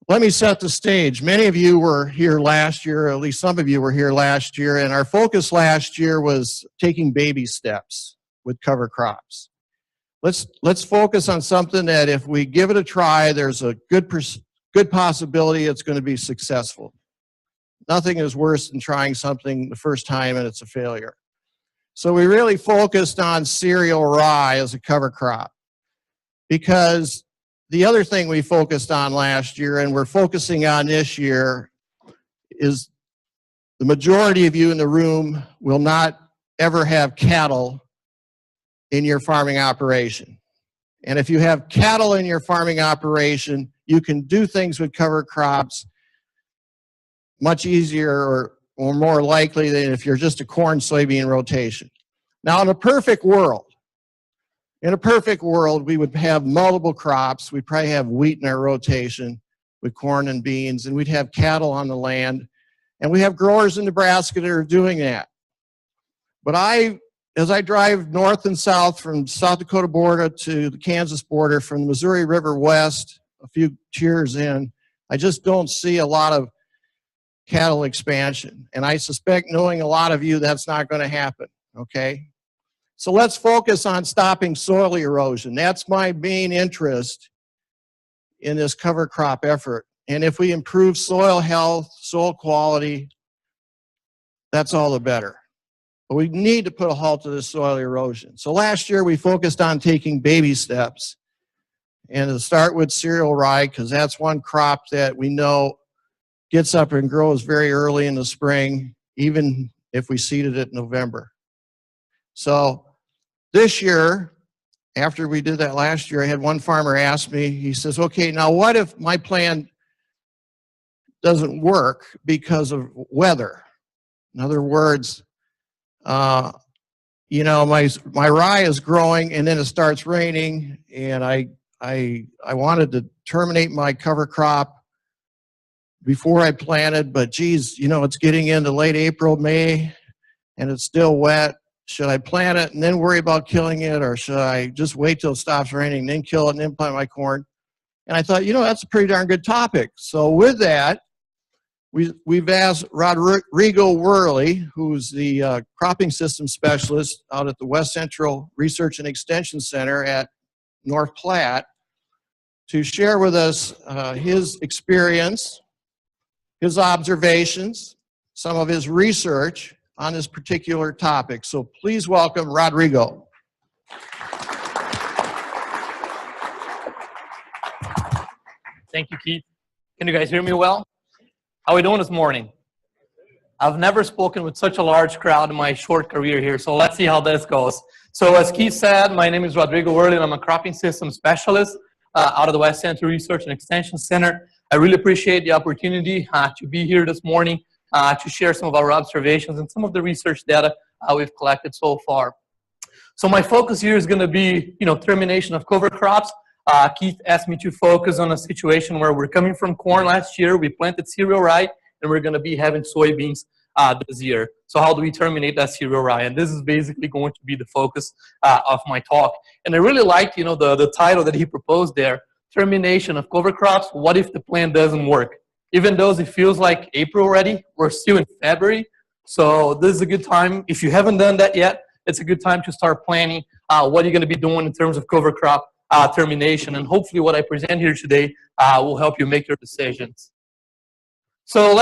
let me set the stage. Many of you were here last year, or at least some of you were here last year, and our focus last year was taking baby steps with cover crops. Let's focus on something that if we give it a try, there's a good possibility it's going to be successful. Nothing is worse than trying something the first time and it's a failure. So we really focused on cereal rye as a cover crop, because the other thing we focused on last year and we're focusing on this year is the majority of you in the room will not ever have cattle in your farming operation. And if you have cattle in your farming operation, you can do things with cover crops much easier or more likely than if you're just a corn-soybean rotation. Now, in a perfect world, we would have multiple crops. We'd probably have wheat in our rotation with corn and beans, and we'd have cattle on the land. And we have growers in Nebraska that are doing that. But as I drive north and south from South Dakota border to the Kansas border, from the Missouri River west, a few tiers in, I just don't see a lot of cattle expansion. And I suspect, knowing a lot of you, that's not going to happen, okay? So let's focus on stopping soil erosion. That's my main interest in this cover crop effort. And if we improve soil health, soil quality, that's all the better. But we need to put a halt to this soil erosion. So last year we focused on taking baby steps. And to start with cereal rye, because that's one crop that we know gets up and grows very early in the spring, even if we seeded it in November. So this year, after we did that last year, I had one farmer ask me, he says, okay, now what if my plan doesn't work because of weather? In other words, you know, my rye is growing and then it starts raining, and I wanted to terminate my cover crop before I planted, but geez, you know, it's getting into late April, May, and it's still wet. Should I plant it and then worry about killing it, or should I just wait till it stops raining and then kill it and then plant my corn? And I thought, you know, that's a pretty darn good topic. So with that, we've asked Rodrigo Werle, who's the cropping system specialist out at the West Central Research and Extension Center at North Platte, to share with us his experience, his observations, some of his research on this particular topic. So please welcome Rodrigo. Thank you, Keith. Can you guys hear me well? How are we doing this morning? I've never spoken with such a large crowd in my short career here, so let's see how this goes. So as Keith said, my name is Rodrigo Werle, and I'm a cropping system specialist out of the West Central Research and Extension Center. I really appreciate the opportunity to be here this morning to share some of our observations and some of the research data we've collected so far. So my focus here is going to be, termination of cover crops. Keith asked me to focus on a situation where we're coming from corn last year. We planted cereal rye, and we're going to be having soybeans this year. So how do we terminate that cereal rye? And this is basically going to be the focus of my talk. And I really liked, the title that he proposed there, termination of cover crops. What if the plan doesn't work? Even though it feels like April already, we're still in February. So this is a good time. If you haven't done that yet, it's a good time to start planning what you're going to be doing in terms of cover crop termination. And hopefully what I present here today will help you make your decisions. So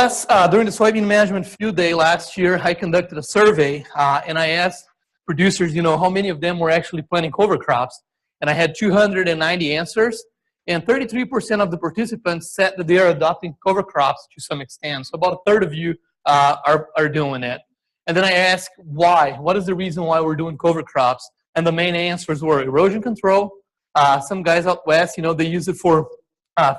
during the soybean management field day last year, I conducted a survey and I asked producers, how many of them were actually planting cover crops. And I had 290 answers. And 33% of the participants said that they are adopting cover crops to some extent. So about a third of you are doing it. And then I asked why. What is the reason why we're doing cover crops? And the main answers were erosion control. Some guys out west, they use it for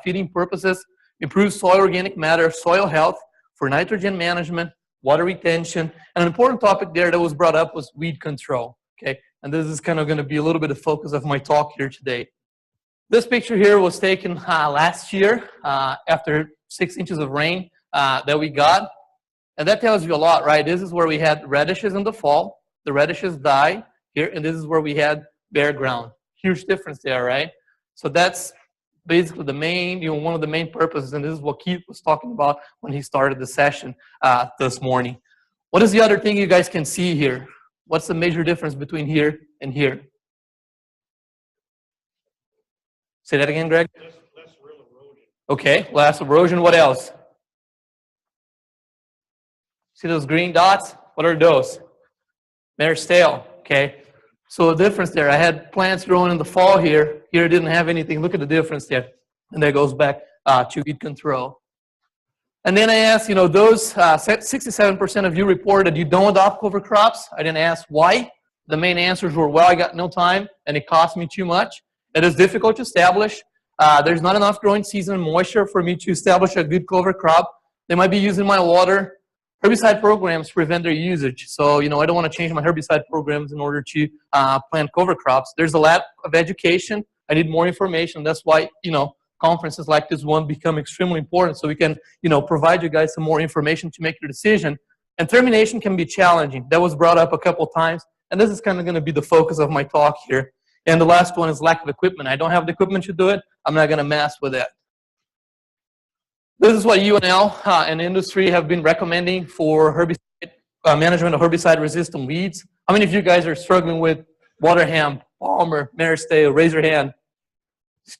feeding purposes, improve soil organic matter, soil health, for nitrogen management, water retention. And an important topic there that was brought up was weed control. Okay, and this is kind of going to be a little bit of focus of my talk here today. This picture here was taken last year after 6 inches of rain that we got. And that tells you a lot, right? This is where we had radishes in the fall. The radishes die here, and this is where we had bare ground. Huge difference there, right? So that's basically the main, one of the main purposes, and this is what Keith was talking about when he started the session this morning. What is the other thing you guys can see here? What's the major difference between here and here? Say that again, Greg? Less real erosion. Okay, less erosion. What else? See those green dots? What are those? Mare's tail, okay? So the difference there, I had plants growing in the fall here. Here it didn't have anything. Look at the difference there. And that goes back to weed control. And then I asked, those 67% of you reported you don't adopt cover crops. I didn't ask why. The main answers were, well, I got no time and it cost me too much. It is difficult to establish. There's not enough growing season and moisture for me to establish a good cover crop. They might be using my water. Herbicide programs prevent their usage. So, I don't want to change my herbicide programs in order to plant cover crops. There's a lack of education. I need more information. That's why, conferences like this one become extremely important so we can, provide you guys some more information to make your decision. And termination can be challenging. That was brought up a couple times. And this is kind of going to be the focus of my talk here. And the last one is lack of equipment. I don't have the equipment to do it. I'm not going to mess with it. This is what UNL and industry have been recommending for herbicide management of herbicide-resistant weeds. How many of you guys are struggling with water hemp, palmer, mare's tail? Raise your hand.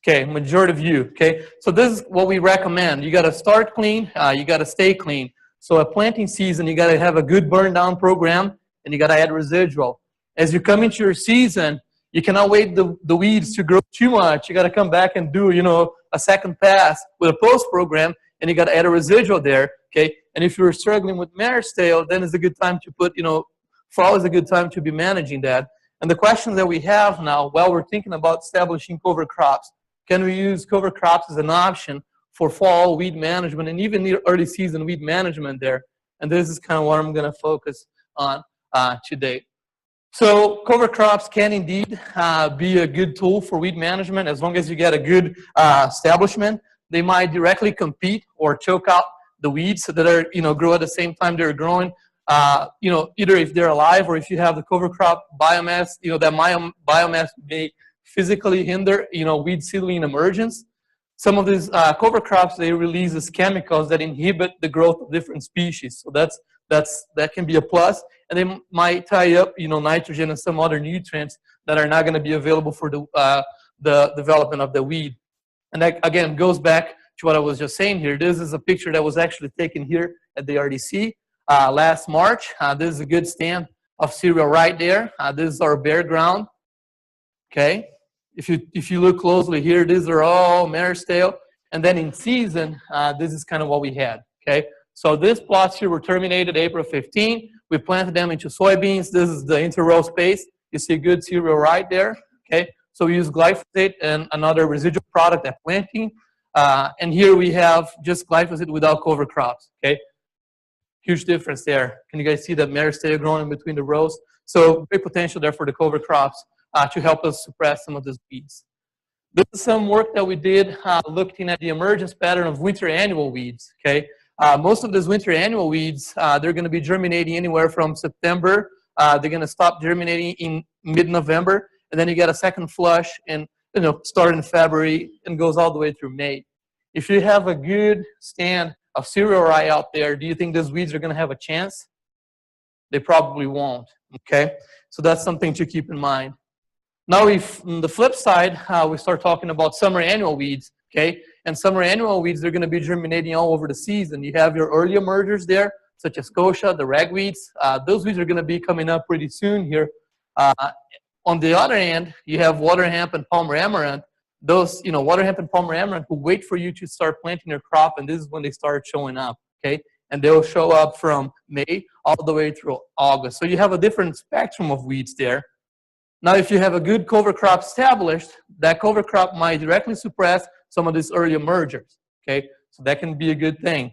Okay, majority of you. Okay, so this is what we recommend. You got to start clean. You got to stay clean. So at planting season, you got to have a good burn down program, and you got to add residual. As you come into your season, you cannot wait the weeds to grow too much. You got to come back and do, a second pass with a post program. And you got to add a residual there, okay? And if you're struggling with mare's tail, then it's a good time to put, fall is a good time to be managing that. And the question that we have now, while we're thinking about establishing cover crops, can we use cover crops as an option for fall weed management and even the early season weed management there? And this is kind of what I'm going to focus on today. So cover crops can indeed be a good tool for weed management as long as you get a good establishment. They might directly compete or choke out the weeds that are, grow at the same time they're growing. Either if they're alive or if you have the cover crop biomass, that biomass may physically hinder, weed seedling emergence. Some of these cover crops, they release chemicals that inhibit the growth of different species. So that can be a plus. And they might tie up, nitrogen and some other nutrients that are not going to be available for the development of the weed. And that, again, goes back to what I was just saying here. This is a picture that was actually taken here at the RDC last March. This is a good stand of cereal right there. This is our bare ground. Okay. If you look closely here, these are all mare's tail. And then in season, this is kind of what we had. Okay. So these plots here were terminated April 15. We planted them into soybeans. This is the interrow space. You see good cereal right there. Okay. So we use glyphosate and another residual product at planting. And here we have just glyphosate without cover crops, okay? Huge difference there. Can you guys see that mare's tail growing in between the rows? So great potential there for the cover crops to help us suppress some of these weeds. This is some work that we did looking at the emergence pattern of winter annual weeds, okay? Most of these winter annual weeds, they're going to be germinating anywhere from September. They're going to stop germinating in mid-November. And then you get a second flush and, start in February and goes all the way through May. If you have a good stand of cereal rye out there, do you think those weeds are going to have a chance? They probably won't, okay? So that's something to keep in mind. Now, if on the flip side, we start talking about summer annual weeds, okay? And summer annual weeds, they're going to be germinating all over the season. You have your early emergers there, such as kochia, the ragweeds. Those weeds are going to be coming up pretty soon here. On the other hand, you have water hemp and palmer amaranth. Those, water hemp and palmer amaranth who wait for you to start planting your crop, and this is when they start showing up, okay? And they'll show up from May all the way through August. So you have a different spectrum of weeds there. Now, if you have a good cover crop established, that cover crop might directly suppress some of these early emergers, okay? So that can be a good thing.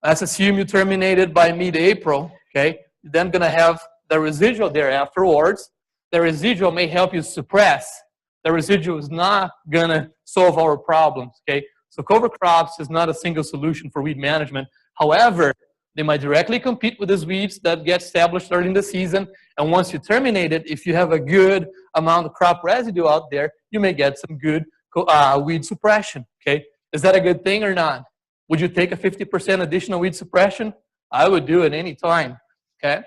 Let's assume you terminated by mid-April, okay? You're then going to have the residual there afterwards. The residual may help you suppress. The residual is not going to solve our problems, okay? So cover crops is not a single solution for weed management. However, they might directly compete with these weeds that get established early in the season. And once you terminate it, if you have a good amount of crop residue out there, you may get some good weed suppression. Okay, is that a good thing or not? Would you take a 50% additional weed suppression? I would do it any time. Okay.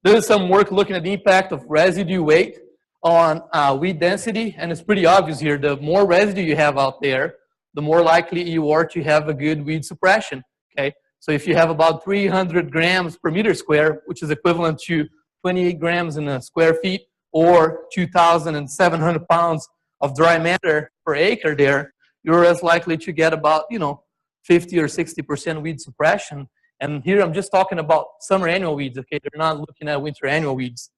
There is some work looking at the impact of residue weight on weed density, and it's pretty obvious here. The more residue you have out there, the more likely you are to have a good weed suppression. Okay, so if you have about 300 grams per meter square, which is equivalent to 28 grams in a square feet, or 2,700 pounds of dry matter per acre there, you're as likely to get about 50 or 60% weed suppression. And here I'm just talking about summer annual weeds. Okay, they're not looking at winter annual weeds.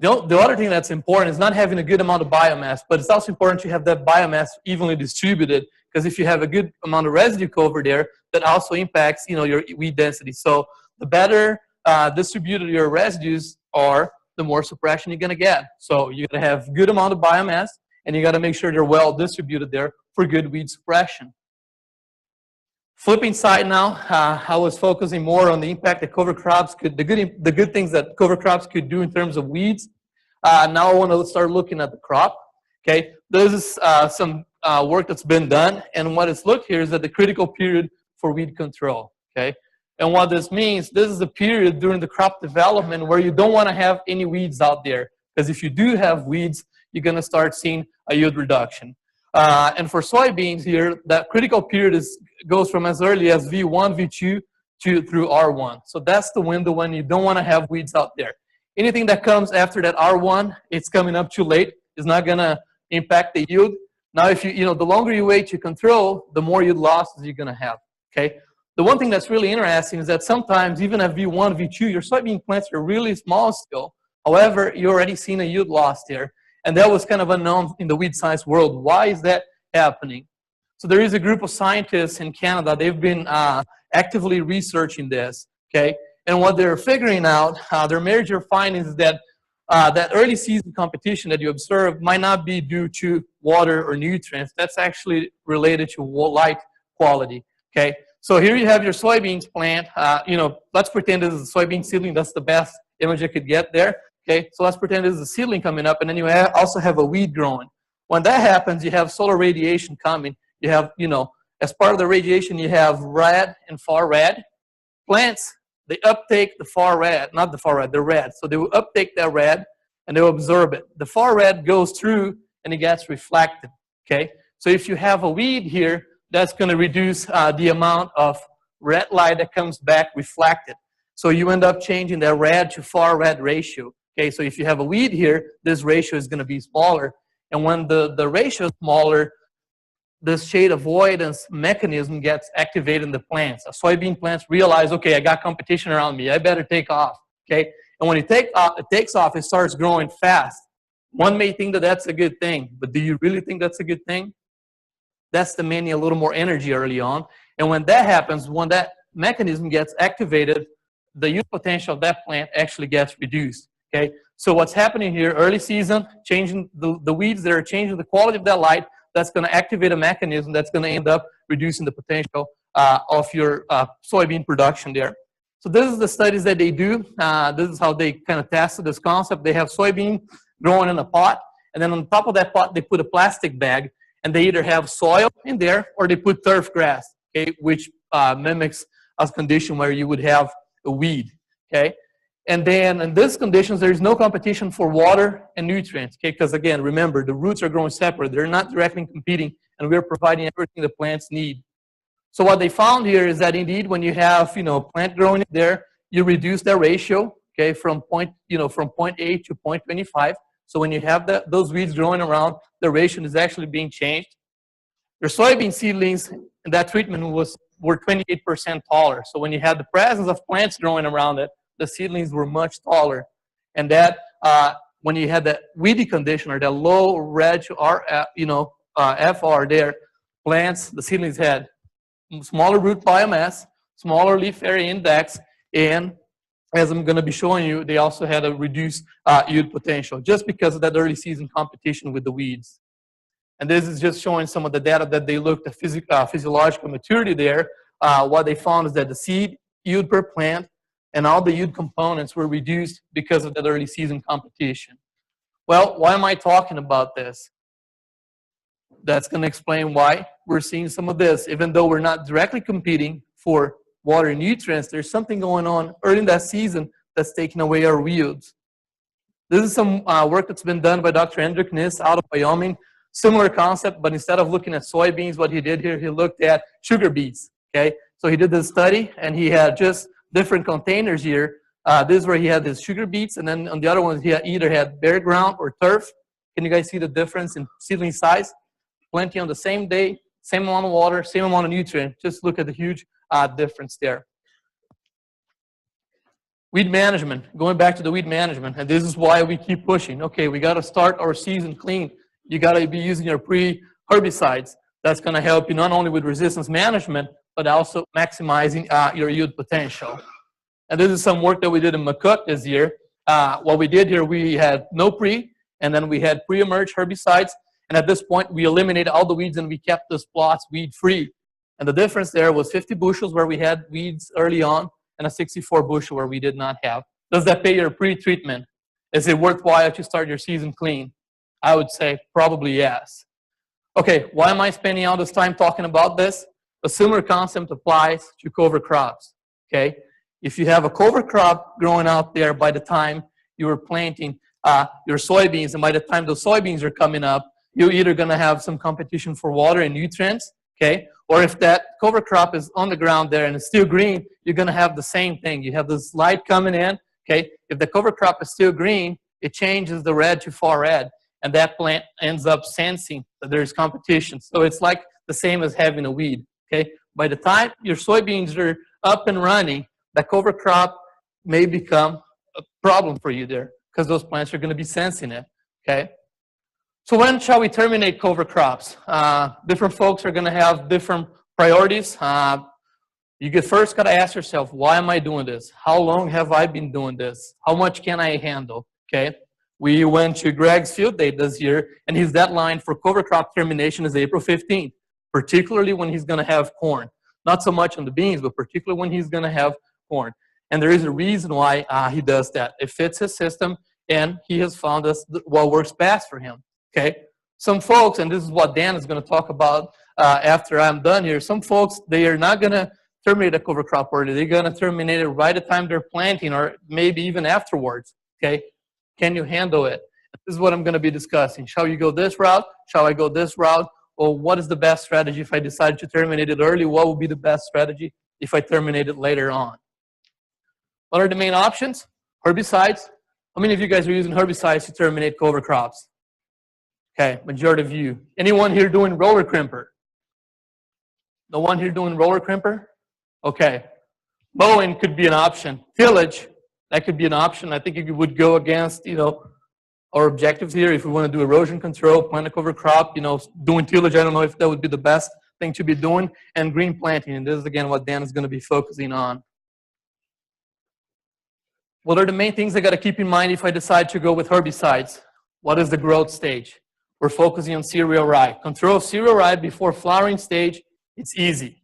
The other thing that's important is not having a good amount of biomass, but it's also important to have that biomass evenly distributed, because if you have a good amount of residue cover there, that also impacts your weed density. So the better distributed your residues are, the more suppression you're going to get. So you got to have good amount of biomass, and you got to make sure they're well distributed there for good weed suppression. Flipping side now, I was focusing more on the impact that cover crops could, the good things that cover crops could do in terms of weeds. Now I want to start looking at the crop. Okay, this is some work that's been done, and what it's looked here is at the critical period for weed control. Okay, and what this means, this is the period during the crop development where you don't want to have any weeds out there, because if you do have weeds, you're going to start seeing a yield reduction. And for soybeans here, that critical period goes from as early as V1, V2 through R1. So that's the window when you don't want to have weeds out there. Anything that comes after that R1, it's coming up too late. It's not going to impact the yield. Now, if the longer you wait to control, the more yield losses you're going to have. Okay. The one thing that's really interesting is that sometimes even at V1, V2, your soybean plants are really small still. However, you're already seeing a yield loss there. And that was kind of unknown in the weed science world. Why is that happening? So there is a group of scientists in Canada. They've been actively researching this, okay? And what they're figuring out, their major findings is that that early season competition that you observe might not be due to water or nutrients. That's actually related to light quality, okay? So here you have your soybeans plant. Let's pretend this is a soybean seedling. That's the best image I could get there. Okay, so let's pretend this is a seedling coming up, and then you also have a weed growing. When that happens, you have solar radiation coming. You have, as part of the radiation, you have red and far red. Plants, they uptake the far red, not the far red, the red. So they will uptake that red, and they will absorb it. The far red goes through, and it gets reflected, okay? So if you have a weed here, that's going to reduce the amount of red light that comes back reflected. So you end up changing that red to far red ratio. Okay, so if you have a weed here, this ratio is going to be smaller. And when the ratio is smaller, this shade avoidance mechanism gets activated in the plants. Soybean plants realize, okay, I got competition around me. I better take off. Okay, and when it takes off, it starts growing fast. One may think that that's a good thing, but do you really think that's a good thing? That's demanding a little more energy early on. And when that happens, when that mechanism gets activated, the yield potential of that plant actually gets reduced. Okay, so what's happening here, early season, changing the weeds that are changing the quality of that light, that's going to activate a mechanism that's going to end up reducing the potential of your soybean production there. So this is the studies that they do. This is how they kind of tested this concept. They have soybean growing in a pot, and then on top of that pot, they put a plastic bag, and they either have soil in there or they put turf grass, okay, which mimics a condition where you would have a weed, okay? And then in these conditions, there is no competition for water and nutrients, okay? Because again, remember, the roots are growing separate. They're not directly competing, and we're providing everything the plants need. So what they found here is that indeed, when you have, plant growing there, you reduce that ratio, okay, from 0.8 to 0.25. So when you have those weeds growing around, the ratio is actually being changed. Your soybean seedlings in that treatment were 28% taller. So when you had the presence of plants growing around it, the seedlings were much taller. And that, when you had that weedy condition or that low reg or, FR there, plants, the seedlings had smaller root biomass, smaller leaf area index, and as I'm going to be showing you, they also had a reduced yield potential just because of that early season competition with the weeds. And this is just showing some of the data that they looked at physiological maturity there. What they found is that the seed yield per plant and all the yield components were reduced because of that early season competition. Well, why am I talking about this? that's going to explain why we're seeing some of this. Even though we're not directly competing for water and nutrients, there's something going on early in that season that's taking away our yields. This is some work that's been done by Dr. Hendrik Nis out of Wyoming. Similar concept, but instead of looking at soybeans, what he did here, he looked at sugar beets. Okay, so he did this study, and he had just different containers here. This is where he had his sugar beets, and then on the other ones, he either had bare ground or turf. Can you guys see the difference in seedling size? Plenty on the same day, same amount of water, same amount of nutrient. Just look at the huge difference there. Weed management, going back to the weed management, and this is why we keep pushing. Okay, we got to start our season clean. You got to be using your pre-herbicides. That's going to help you not only with resistance management, but also maximizing your yield potential. And this is some work that we did in McCook this year. What we did here, we had no pre, and then we had pre-emerge herbicides. And at this point, we eliminated all the weeds and we kept those plots weed-free. And the difference there was 50 bushels where we had weeds early on, and a 64 bushel where we did not have. Does that pay your pre-treatment? Is it worthwhile to start your season clean? I would say probably yes. Okay, why am I spending all this time talking about this? A similar concept applies to cover crops. Okay, if you have a cover crop growing out there by the time you were planting your soybeans, and by the time those soybeans are coming up, you're either going to have some competition for water and nutrients, okay? Or if that cover crop is on the ground there and it's still green, you're going to have the same thing. You have this light coming in, okay? If the cover crop is still green, it changes the red to far red, and that plant ends up sensing that there's competition. So it's like the same as having a weed, okay? By the time your soybeans are up and running, that cover crop may become a problem for you there because those plants are going to be sensing it, okay? So when shall we terminate cover crops? Different folks are going to have different priorities. You first got to ask yourself, why am I doing this? How long have I been doing this? How much can I handle? Okay. We went to Greg's field day this year, and his deadline for cover crop termination is April 15th, particularly when he's going to have corn. Not so much on the beans, but particularly when he's going to have corn. And there is a reason why he does that. It fits his system, and he has found us what works best for him. Okay, some folks, and this is what Dan is going to talk about after I'm done here, some folks, they are not going to terminate a cover crop early. They're going to terminate it right at the time they're planting or maybe even afterwards. Okay, can you handle it? This is what I'm going to be discussing. Shall you go this route? Shall I go this route? Or what is the best strategy if I decide to terminate it early? What would be the best strategy if I terminate it later on? What are the main options? Herbicides. How many of you guys are using herbicides to terminate cover crops? Okay, majority of you. Anyone here doing roller crimper? No one here doing roller crimper? Okay. Mowing could be an option. Tillage, that could be an option. I think it would go against, our objectives here. If we want to do erosion control, plant a cover crop, doing tillage, I don't know if that would be the best thing to be doing. And green planting, and this is again what Dan is going to be focusing on. What are the main things I got to keep in mind if I decide to go with herbicides? What is the growth stage? We're focusing on cereal rye. Control cereal rye before flowering stage, it's easy.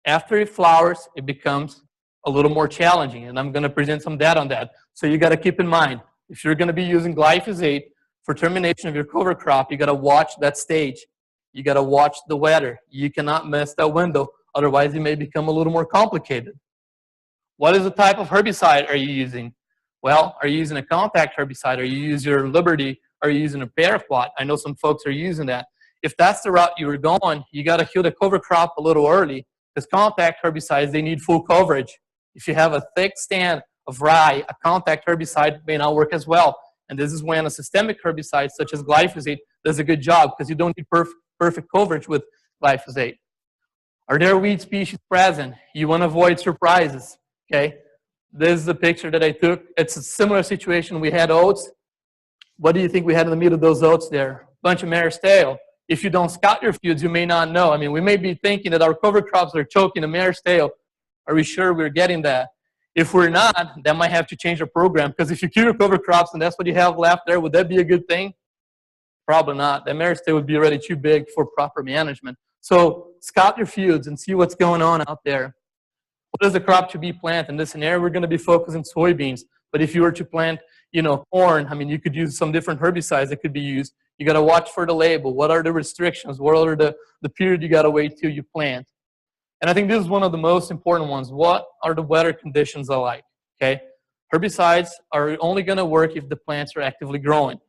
After it flowers, it becomes a little more challenging, and I'm going to present some data on that. So you got to keep in mind, if you're going to be using glyphosate for termination of your cover crop, you got to watch that stage. You got to watch the weather. You cannot miss that window, otherwise it may become a little more complicated. What is the type of herbicide are you using? Well, are you using a contact herbicide? Are you using your Liberty? Are you using a paraquat? I know some folks are using that. If that's the route you were going, you got to kill the cover crop a little early, because contact herbicides, they need full coverage. If you have a thick stand of rye, a contact herbicide may not work as well. And this is when a systemic herbicide such as glyphosate does a good job, because you don't need perfect coverage with glyphosate. Are there weed species present? You want to avoid surprises, okay? This is a picture that I took. It's a similar situation. We had oats. What do you think we had in the middle of those oats there? Bunch of mare's tail. If you don't scout your fields, you may not know. I mean, we may be thinking that our cover crops are choking a mare's tail. Are we sure we're getting that? If we're not, that might have to change our program, because if you kill your cover crops and that's what you have left there, would that be a good thing? Probably not. That mare's tail would be already too big for proper management. So scout your fields and see what's going on out there. What is the crop to be planted? In this scenario, we're going to be focusing soybeans. But if you were to plant, corn, I mean, you could use some different herbicides that could be used. You got to watch for the label. What are the restrictions? What are the period you got to wait till you plant? And I think this is one of the most important ones. What are the weather conditions like? Okay, herbicides are only going to work if the plants are actively growing.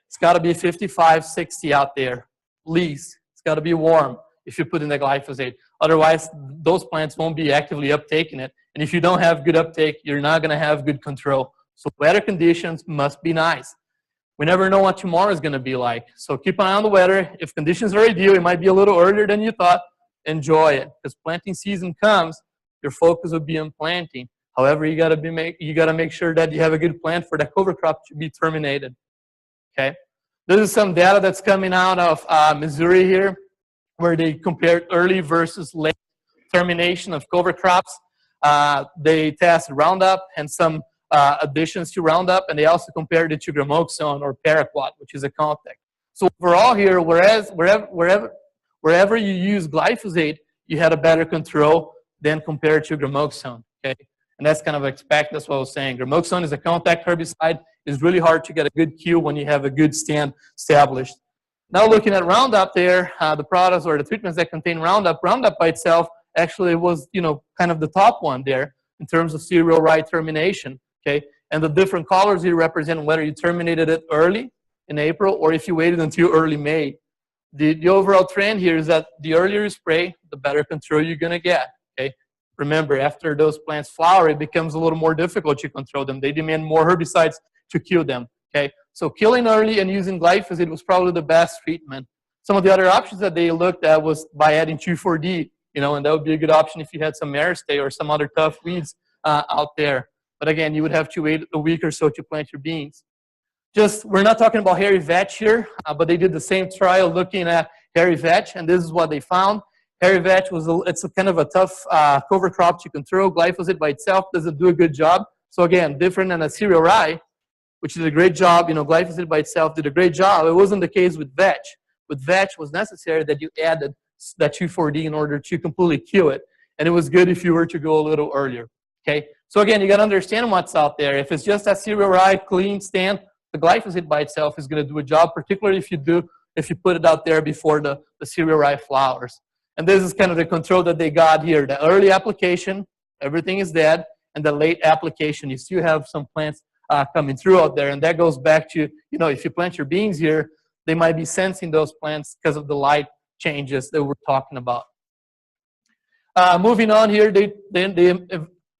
It's got to be 55, 60 out there, at least. It's got to be warm if you put in the glyphosate. Otherwise, those plants won't be actively uptaking it. And if you don't have good uptake, you're not going to have good control. So weather conditions must be nice. We never know what tomorrow is going to be like. So keep an eye on the weather. If conditions are ideal, it might be a little earlier than you thought. Enjoy it. Because planting season comes, your focus will be on planting. However, you got to make sure that you have a good plan for that cover crop to be terminated. Okay. This is some data that's coming out of Missouri here, where they compared early versus late termination of cover crops. They tested Roundup and some additions to Roundup, and they also compared it to gramoxone or paraquat, which is a contact. So overall here, wherever you use glyphosate, you had a better control than compared to gramoxone. Okay, and that's kind of expected. That's what I was saying. Gramoxone is a contact herbicide. It's really hard to get a good kill when you have a good stand established. Now looking at Roundup there, the products or the treatments that contain Roundup by itself actually was, kind of the top one there in terms of cereal rye termination. Okay, and the different colors here represent whether you terminated it early in April or if you waited until early May. The overall trend here is that the earlier you spray, the better control you're going to get. Okay, remember, after those plants flower, it becomes a little more difficult to control them. They demand more herbicides to kill them. Okay, so killing early and using glyphosate was probably the best treatment. Some of the other options that they looked at was by adding 2,4-D, and that would be a good option if you had some Maristay or some other tough weeds out there. But again, you would have to wait a week or so to plant your beans. We're not talking about hairy vetch here, but they did the same trial looking at hairy vetch, and this is what they found. Hairy vetch it's kind of a tough cover crop to control. Glyphosate by itself doesn't do a good job. So again, different than a cereal rye, which did a great job. Glyphosate by itself did a great job. It wasn't the case with vetch. With vetch, it was necessary that you added that 2,4-D in order to completely kill it. And it was good if you were to go a little earlier. Okay. So again, you got to understand what's out there. If it's just a cereal rye clean stand, the glyphosate by itself is going to do a job, particularly if you put it out there before the cereal rye flowers. And this is kind of the control that they got here. The early application, everything is dead, and the late application, you still have some plants coming through out there. And that goes back to, if you plant your beans here, they might be sensing those plants because of the light changes that we're talking about. Moving on here, they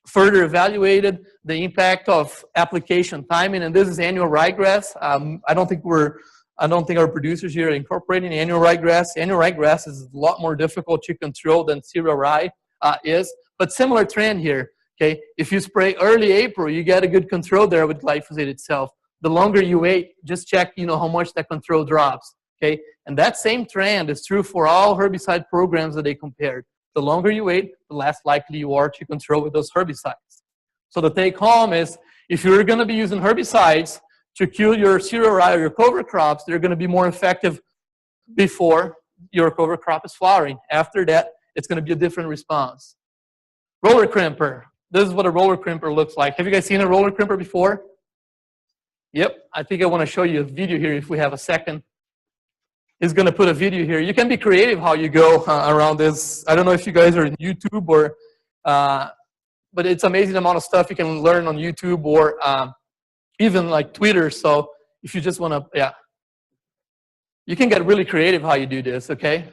further evaluated the impact of application timing, and this is annual ryegrass. I don't think our producers here are incorporating annual ryegrass. Annual ryegrass is a lot more difficult to control than cereal rye is, but similar trend here. Okay, if you spray early April, you get a good control there with glyphosate itself. The longer you wait, just check, how much that control drops. Okay, and that same trend is true for all herbicide programs that they compared. The longer you wait, the less likely you are to control with those herbicides. So the take home is, if you're going to be using herbicides to kill your cereal rye or your cover crops, they're going to be more effective before your cover crop is flowering. After that, it's going to be a different response. Roller crimper. This is what a roller crimper looks like. Have you guys seen a roller crimper before? Yep. I think I want to show you a video here if we have a second. He's going to put a video here. You can be creative how you go around this. I don't know if you guys are on YouTube or, but it's amazing amount of stuff you can learn on YouTube or even like Twitter. So if you just want to, you can get really creative how you do this, okay?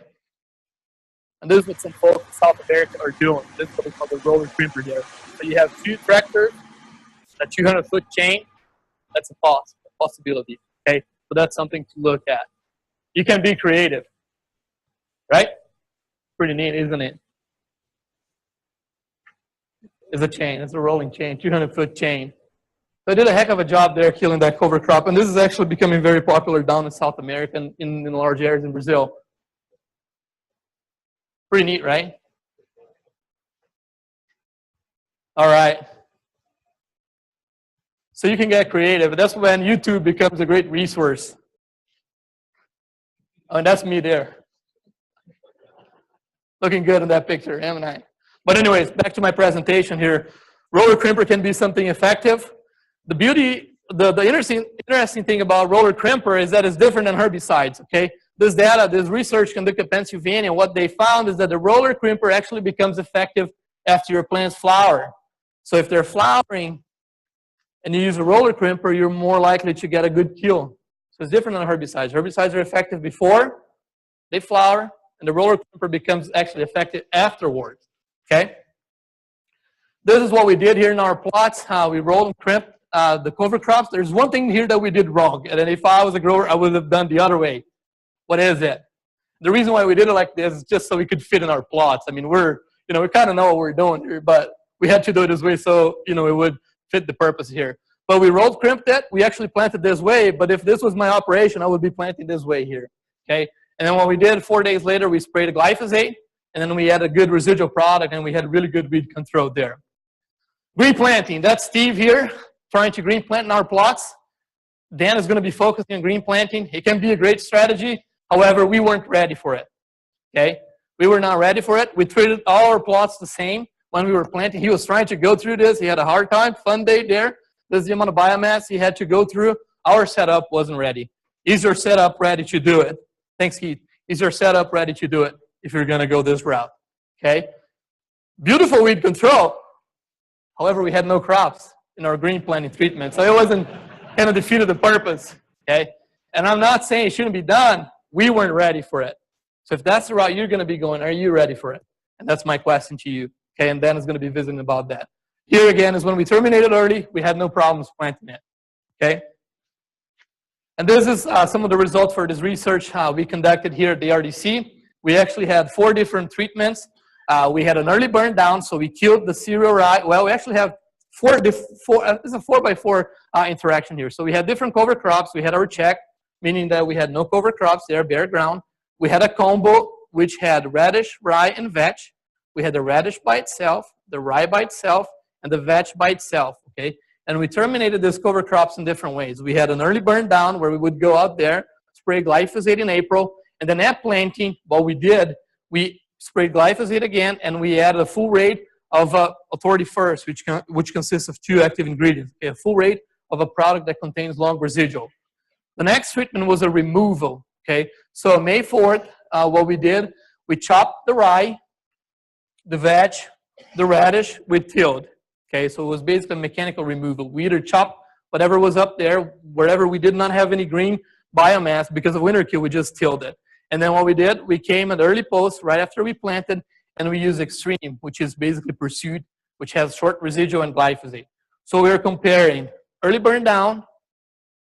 And this is what some folks in South America are doing. This is what we call the roller crimper there. So you have 2 tractors, a 200-foot chain. That's a possibility, okay? So that's something to look at. You can be creative, right? Pretty neat, isn't it? It's a chain. It's a rolling chain, 200-foot chain. So I did a heck of a job there killing that cover crop, and this is actually becoming very popular down in South America and in large areas in Brazil. Pretty neat, right? All right. So you can get creative. That's when YouTube becomes a great resource. Oh, and that's me there. Looking good in that picture, haven't I? But anyways, back to my presentation here. Roller crimper can be something effective. The beauty the interesting thing about roller crimper is that it's different than herbicides, okay? This data, this research conducted at Pennsylvania, what they found is that the roller crimper actually becomes effective after your plants flower. So if they're flowering and you use a roller crimper, you're more likely to get a good kill. So it's different than herbicides. Herbicides are effective before they flower, and the roller crimper becomes actually effective afterwards, okay? This is what we did here in our plots. We rolled and crimped the cover crops. There's one thing here that we did wrong, and if I was a grower, I would have done the other way. What is it? The reason why we did it like this is just so we could fit in our plots. I mean, we kind of know what we're doing here, but we had to do it this way so, it would fit the purpose here. But we rolled crimped it. We actually planted this way, but if this was my operation, I would be planting this way here, okay? And then what we did 4 days later, we sprayed a glyphosate, and then we had a good residual product, and we had really good weed control there. Green planting, that's Steve here, trying to green plant in our plots. Dan is going to be focusing on green planting. It can be a great strategy. However, we weren't ready for it, okay? We were not ready for it. We treated all our plots the same when we were planting. He was trying to go through this. He had a hard time, fun day there. This is the amount of biomass he had to go through. Our setup wasn't ready. Is your setup ready to do it? Thanks, Keith. Is your setup ready to do it if you're going to go this route, okay? Beautiful weed control. However, we had no crops in our green planting treatment, so it wasn't kind of defeated the purpose, okay? And I'm not saying it shouldn't be done. We weren't ready for it. So if that's the route you're going to be going, are you ready for it? And that's my question to you, okay? And Dan is going to be visiting about that. Here again is when we terminated early. We had no problems planting it, okay? And this is some of the results for this research we conducted here at the RDC. We actually had 4 different treatments. We had an early burn down, so we killed the cereal rye. Well, we actually have this is a 4x4 interaction here. So we had different cover crops. We had our check, meaning that we had no cover crops there, bare ground. We had a combo which had radish, rye, and vetch. We had the radish by itself, the rye by itself, and the vetch by itself, okay? And we terminated these cover crops in different ways. We had an early burn down where we would go out there, spray glyphosate in April, and then at planting, what we did, we sprayed glyphosate again, and we added a full rate of Authority First, which consists of 2 active ingredients, okay? A full rate of a product that contains long residual. The next treatment was a removal, okay? So May 4th, what we did, we chopped the rye, the vetch, the radish, we tilled, okay? So it was basically a mechanical removal. We either chopped whatever was up there, wherever we did not have any green biomass because of winter kill, we just tilled it. And then what we did, we came at early post right after we planted, and we used Extreme, which is basically Pursuit, which has short residual and glyphosate. So we were comparing early burn down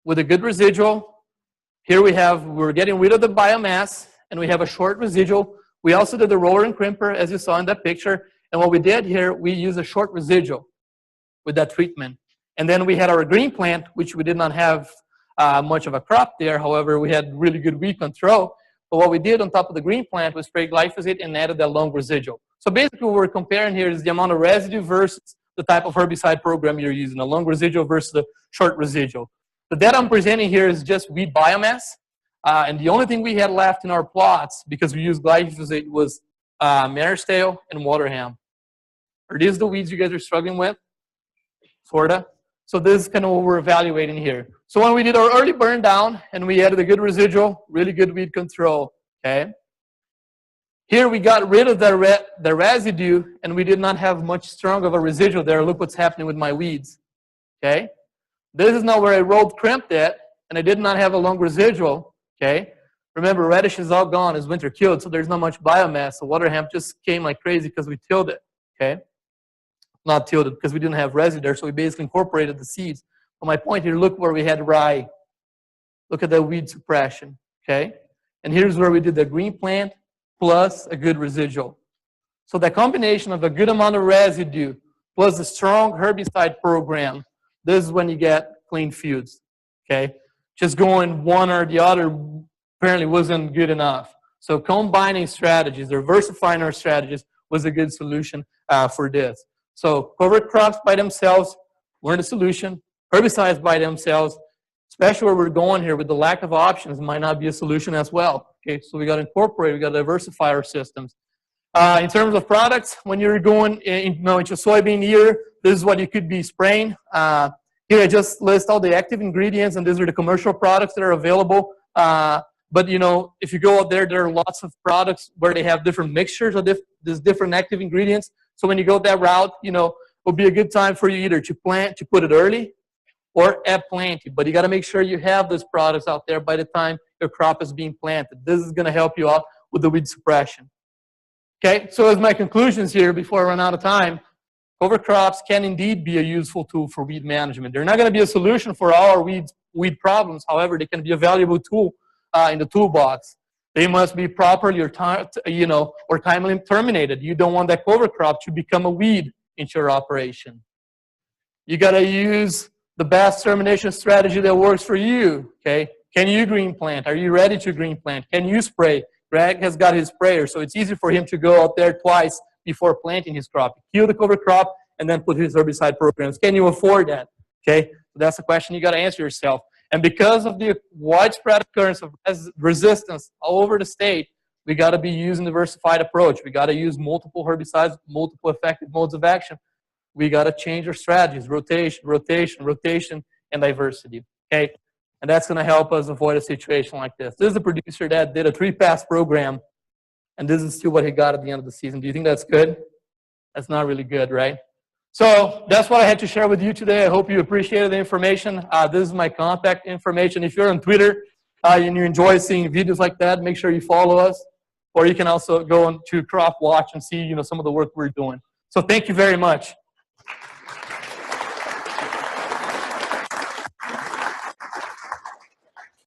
with a good residual. Here we're getting rid of the biomass, and we have a short residual. We also did the roller and crimper, as you saw in that picture. And what we did here, we used a short residual with that treatment. And then we had our green plant, which we did not have much of a crop there. However, we had really good weed control. But what we did on top of the green plant was spray glyphosate and added that long residual. So basically what we're comparing here is the amount of residue versus the type of herbicide program you're using, a long residual versus the short residual. The data I'm presenting here is just weed biomass. And the only thing we had left in our plots, because we used glyphosate, was mare's tail and waterham. Are these the weeds you guys are struggling with? Sorta. So this is kind of what we're evaluating here. So when we did our early burn down and we added a good residual, really good weed control, okay? Here we got rid of the residue and we did not have much strong of a residual there. Look what's happening with my weeds, okay? This is now where I rolled crimped it and I did not have a long residual, okay? Remember, radish is all gone, it's winter killed, so there's not much biomass. So water hemp just came like crazy because we tilled it, okay? Not tilled it because we didn't have residue there, so we basically incorporated the seeds. But my point here, look where we had rye. Look at the weed suppression, okay? And here's where we did the green plant plus a good residual. So the combination of a good amount of residue plus a strong herbicide program, this is when you get clean fields, okay? Just going one or the other apparently wasn't good enough. So combining strategies, diversifying our strategies was a good solution for this. So cover crops by themselves weren't a solution. Herbicides by themselves, especially where we're going here with the lack of options, might not be a solution as well. Okay, so we got to incorporate, we got to diversify our systems. In terms of products, when you're going into soybean year, this is what you could be spraying. Here I just list all the active ingredients, and these are the commercial products that are available. But you know, if you go out there, there are lots of products where they have different mixtures of these different active ingredients. So when you go that route, you know, it will be a good time for you either to plant, to put it early, or at planting. But you got to make sure you have these products out there by the time your crop is being planted. This is going to help you out with the weed suppression. Okay, so as my conclusions here before I run out of time, cover crops can indeed be a useful tool for weed management. They're not going to be a solution for all our weed problems. However, they can be a valuable tool in the toolbox. They must be properly or timely terminated. You don't want that cover crop to become a weed into your operation. You got to use the best termination strategy that works for you. Okay, can you green plant? Are you ready to green plant? Can you spray? Greg has got his sprayer, so it's easy for him to go out there twice before planting his crop. Kill the cover crop and then put his herbicide programs. Can you afford that? Okay, so that's the question you got to answer yourself. And because of the widespread occurrence of resistance all over the state, we got to be using a diversified approach. We got to use multiple herbicides, multiple effective modes of action. We got to change our strategies, rotation, and diversity. Okay, and that's going to help us avoid a situation like this. This is a producer that did a 3-pass program, and this is still what he got at the end of the season. Do you think that's good? That's not really good, right? So that's what I had to share with you today. I hope you appreciated the information. This is my contact information. If you're on Twitter and you enjoy seeing videos like that, make sure you follow us. Or you can also go on to Crop Watch and see, you know, some of the work we're doing. So thank you very much.